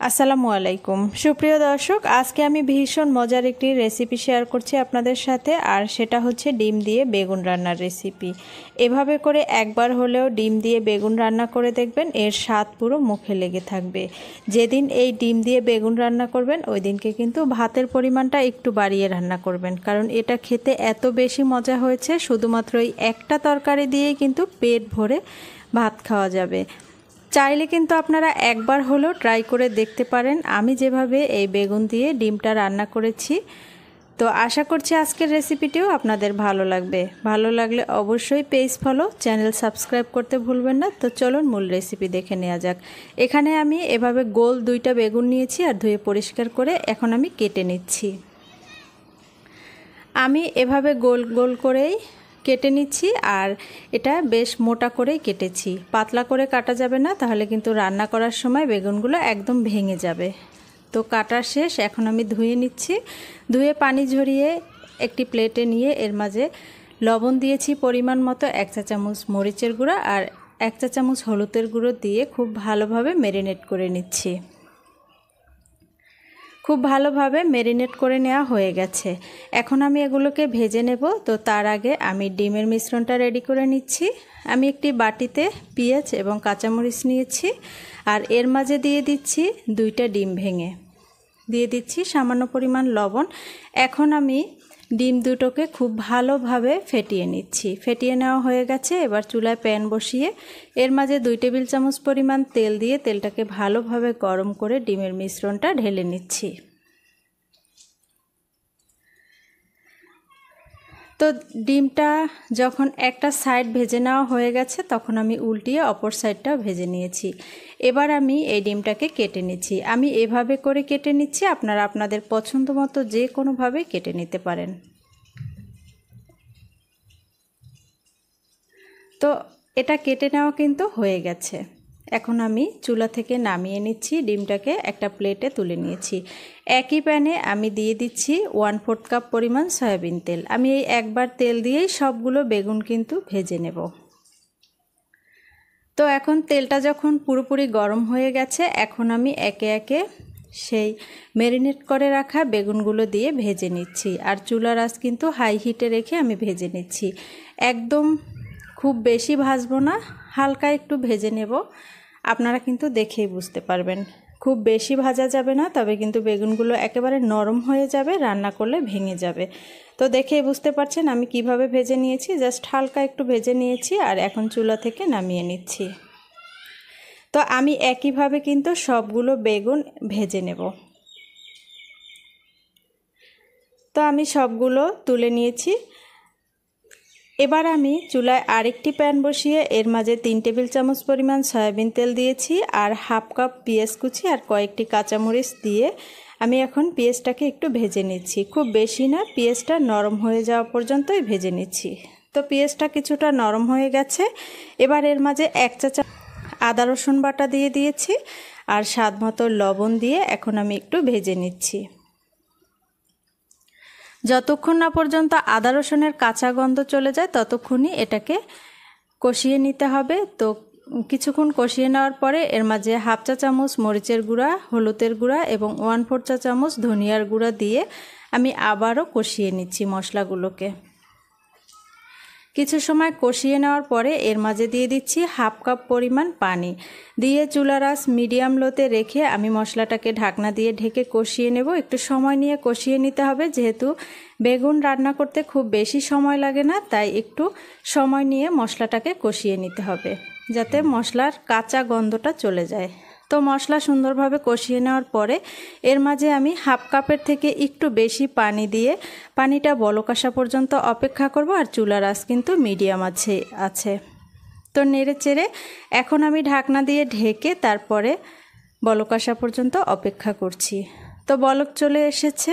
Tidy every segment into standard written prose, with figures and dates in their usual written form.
আসসালামু আলাইকুম সুপ্রিয় দর্শক, আজকে আমি ভীষণ মজার একটি রেসিপি শেয়ার করছি আপনাদের সাথে। আর সেটা হচ্ছে ডিম দিয়ে বেগুন রান্নার রেসিপি। এভাবে করে একবার হলেও ডিম দিয়ে বেগুন রান্না করে দেখবেন, এর স্বাদ পুরো মুখে লেগে থাকবে। যেদিন এই ডিম দিয়ে বেগুন রান্না করবেন ওই দিনকে কিন্তু ভাতের পরিমাণটা একটু বাড়িয়ে রান্না করবেন, কারণ এটা খেতে এত বেশি মজা হয়েছে। শুধুমাত্র এই একটা তরকারি দিয়েই কিন্তু পেট ভরে ভাত খাওয়া যাবে। চাইলে কিন্তু আপনারা একবার হলেও ট্রাই করে দেখতে পারেন আমি যেভাবে এই বেগুন দিয়ে ডিমটা রান্না করেছি। তো আশা করছি আজকের রেসিপিটিও আপনাদের ভালো লাগবে। ভালো লাগলে অবশ্যই পেজ ফলো, চ্যানেল সাবস্ক্রাইব করতে ভুলবেন না। তো চলুন মূল রেসিপি দেখে নেওয়া যাক। এখানে আমি এভাবে গোল 2টা বেগুন নিয়েছি আর ধুয়ে পরিষ্কার করে এখন আমি কেটে নিচ্ছি। আমি এভাবে গোল গোল করেই কেটে নিচ্ছি, আর এটা বেশ মোটা করেই কেটেছি। পাতলা করে কাটা যাবে না, তাহলে কিন্তু রান্না করার সময় বেগুনগুলো একদম ভেঙে যাবে। তো কাটা শেষ, এখন আমি ধুয়ে নিচ্ছি। ধুয়ে পানি ঝরিয়ে একটি প্লেটে নিয়ে এর মাঝে লবণ দিয়েছি পরিমাণ মতো, 1 চা চামচ মরিচের গুঁড়া আর 1 চা চামচ হলুদের গুঁড়ো দিয়ে খুব ভালোভাবে ম্যারিনেট করে নিচ্ছি। খুব ভালোভাবে ম্যারিনেট করে নেওয়া হয়ে গেছে। এখন আমি এগুলোকে ভেজে নেব। তো তার আগে আমি ডিমের মিশ্রণটা রেডি করে নিচ্ছি। আমি একটি বাটিতে পেঁয়াজ এবং কাঁচামরিচ নিয়েছি, আর এর মাঝে দিয়ে দিচ্ছি 2টা ডিম ভেঙে, দিয়ে দিচ্ছি সামান্য পরিমাণ লবণ। এখন আমি ডিম দুটোকে খুব ভালোভাবে ফেটিয়ে নিচ্ছি। ফেটিয়ে নেওয়া হয়ে গেছে। এবার চুলায় প্যান বসিয়ে এর মাঝে 2 টেবিল চামচ পরিমাণ তেল দিয়ে তেলটাকে ভালোভাবে গরম করে ডিমের মিশ্রণটা ঢেলে নিচ্ছি। তো ডিমটা যখন একটা সাইড ভেজে নেওয়া হয়ে গেছে তখন আমি উল্টিয়ে অপর সাইডটাও ভেজে নিয়েছি। এবার আমি এই ডিমটাকে কেটে নিচ্ছি। আমি এভাবে করে কেটে নিচ্ছি, আপনারা আপনাদের পছন্দ মতো যে কোনোভাবে কেটে নিতে পারেন। তো এটা কেটে নেওয়া কিন্তু হয়ে গেছে। এখন আমি চুলা থেকে নামিয়ে নিচ্ছি। ডিমটাকে একটা প্লেটে তুলে নিয়েছি। একই প্যানে আমি দিয়ে দিচ্ছি 1/4 কাপ পরিমাণ সয়াবিন তেল। আমি এই একবার তেল দিয়েই সবগুলো বেগুন কিন্তু ভেজে নেব। তো এখন তেলটা যখন পুরোপুরি গরম হয়ে গেছে, এখন আমি একে একে সেই ম্যারিনেট করে রাখা বেগুনগুলো দিয়ে ভেজে নিচ্ছি। আর চুলার আঁচ কিন্তু হাই হিটে রেখে আমি ভেজে নিচ্ছি। একদম খুব বেশি ভাজবো না, হালকা একটু ভেজে নেব। আপনারা কিন্তু দেখেই বুঝতে পারবেন। খুব বেশি ভাজা যাবে না, তবে কিন্তু বেগুনগুলো একেবারে নরম হয়ে যাবে, রান্না করলে ভেঙে যাবে। তো দেখেই বুঝতে পারছেন আমি কিভাবে ভেজে নিয়েছি। জাস্ট হালকা একটু ভেজে নিয়েছি, আর এখন চুলা থেকে নামিয়ে নিচ্ছি। তো আমি একইভাবে কিন্তু সবগুলো বেগুন ভেজে নেব। তো আমি সবগুলো তুলে নিয়েছি। এবার আমি চুলায় আরেকটি প্যান বসিয়ে এর মাঝে 3 টেবিল চামচ পরিমাণ সয়াবিন তেল দিয়েছি, আর 1/2 কাপ পেঁয়াজ কুচি আর কয়েকটি কাঁচামরিচ দিয়ে আমি এখন পেঁয়াজটাকে একটু ভেজে নিচ্ছি। খুব বেশি না, পেঁয়াজটা নরম হয়ে যাওয়া পর্যন্তই ভেজে নিচ্ছি। তো পেঁয়াজটা কিছুটা নরম হয়ে গেছে। এবার এর মাঝে 1 চা চামচ আদা রসুন বাটা দিয়ে দিয়েছি, আর স্বাদ মতো লবণ দিয়ে এখন আমি একটু ভেজে নিচ্ছি। যতক্ষণ না পর্যন্ত আদা রসুনের কাঁচা গন্ধ চলে যায় ততক্ষণই এটাকে কষিয়ে নিতে হবে। তো কিছুক্ষণ কষিয়ে নেওয়ার পরে এর মাঝে 1/2 চা চামচ মরিচের গুঁড়া, হলুদের গুঁড়া এবং 1/4 চা চামচ ধনিয়ার গুঁড়া দিয়ে আমি আবারও কষিয়ে নিচ্ছি মশলাগুলোকে। কিছু সময় কষিয়ে নেওয়ার পরে এর মাঝে দিয়ে দিচ্ছি 1/2 কাপ পরিমাণ পানি দিয়ে চুলার আঁচ মিডিয়াম লোতে রেখে আমি মশলাটাকে ঢাকনা দিয়ে ঢেকে কষিয়ে নেব। একটু সময় নিয়ে কষিয়ে নিতে হবে, যেহেতু বেগুন রান্না করতে খুব বেশি সময় লাগে না, তাই একটু সময় নিয়ে মশলাটাকে কষিয়ে নিতে হবে যাতে মশলার কাঁচা গন্ধটা চলে যায়। তো মশলা সুন্দরভাবে কষিয়ে নেওয়ার পরে এর মাঝে আমি 1/2 কাপের থেকে একটু বেশি পানি দিয়ে পানিটা বলক আসা পর্যন্ত অপেক্ষা করব। আর চুলার আঁচ কিন্তু মিডিয়াম আছে। তো নেড়ে চেড়ে এখন আমি ঢাকনা দিয়ে ঢেকে তারপরে বলক আসা পর্যন্ত অপেক্ষা করছি। তো বলক চলে এসেছে।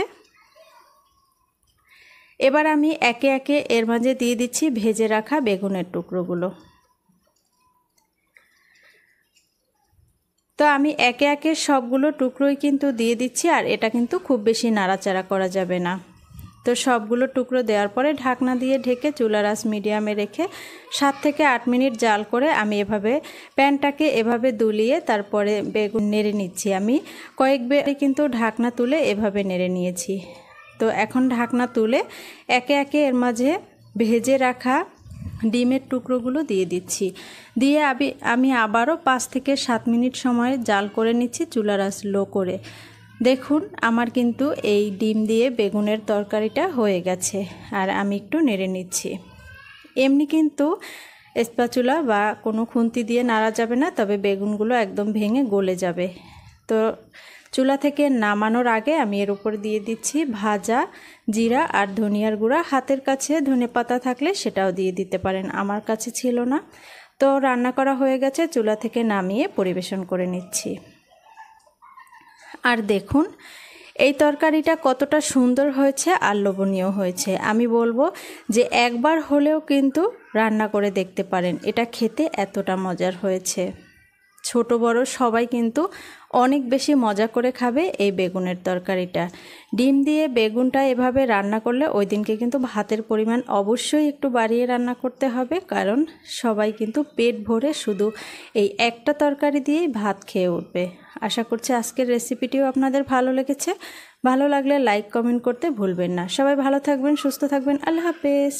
এবার আমি একে একে এর মাঝে দিয়ে দিচ্ছি ভেজে রাখা বেগুনের টুকরোগুলো। তো আমি একে একে সবগুলো টুকরোই কিন্তু দিয়ে দিচ্ছি, আর এটা কিন্তু খুব বেশি নাড়াচাড়া করা যাবে না। তো সবগুলো টুকরো দেওয়ার পরে ঢাকনা দিয়ে ঢেকে চুলার আঁচ মিডিয়ামে রেখে 7 থেকে 8 মিনিট জাল করে আমি এভাবে প্যানটাকে এভাবে দুলিয়ে তারপরে বেগুন নেড়ে নিচ্ছি। আমি কয়েকবার কিন্তু ঢাকনা তুলে এভাবে নেড়ে নিয়েছি। তো এখন ঢাকনা তুলে একে একে এর মাঝে ভেজে রাখা ডিমের টুকরোগুলো দিয়ে দিচ্ছি। দিয়ে আমি আবারও 5 থেকে 7 মিনিট সময় জাল করে নিচ্ছি চুলার আঁচ লো করে। দেখুন আমার কিন্তু এই ডিম দিয়ে বেগুনের তরকারিটা হয়ে গেছে। আর আমি একটু নেড়ে নিচ্ছি। এমনি কিন্তু স্প্যাচুলা বা কোনো খুন্তি দিয়ে নাড়া যাবে না, তবে বেগুনগুলো একদম ভেঙে গলে যাবে। তো চুলা থেকে নামানোর আগে আমি এর উপর দিয়ে দিচ্ছি ভাজা জিরা আর ধনিয়ার গুঁড়া। হাতের কাছে ধনেপাতা থাকলে সেটাও দিয়ে দিতে পারেন, আমার কাছে ছিল না। তো রান্না করা হয়ে গেছে, চুলা থেকে নামিয়ে পরিবেশন করে নিচ্ছি। আর দেখুন এই তরকারিটা কতটা সুন্দর হয়েছে আর লোভনীয় হয়েছে। আমি বলবো যে একবার হলেও কিন্তু রান্না করে দেখতে পারেন, এটা খেতে এতটা মজার হয়েছে। ছোট বড় সবাই কিন্তু অনেক বেশি মজা করে খাবে এই বেগুনের তরকারিটা। ডিম দিয়ে বেগুনটা এভাবে রান্না করলে ওই দিনকে কিন্তু ভাতের পরিমাণ অবশ্যই একটু বাড়িয়ে রান্না করতে হবে, কারণ সবাই কিন্তু পেট ভরে শুধু এই একটা তরকারি দিয়েই ভাত খেয়ে উঠবে। আশা করছি আজকের রেসিপিটিও আপনাদের ভালো লেগেছে। ভালো লাগলে লাইক কমেন্ট করতে ভুলবেন না। সবাই ভালো থাকবেন, সুস্থ থাকবেন। আল্লাহ হাফেজ।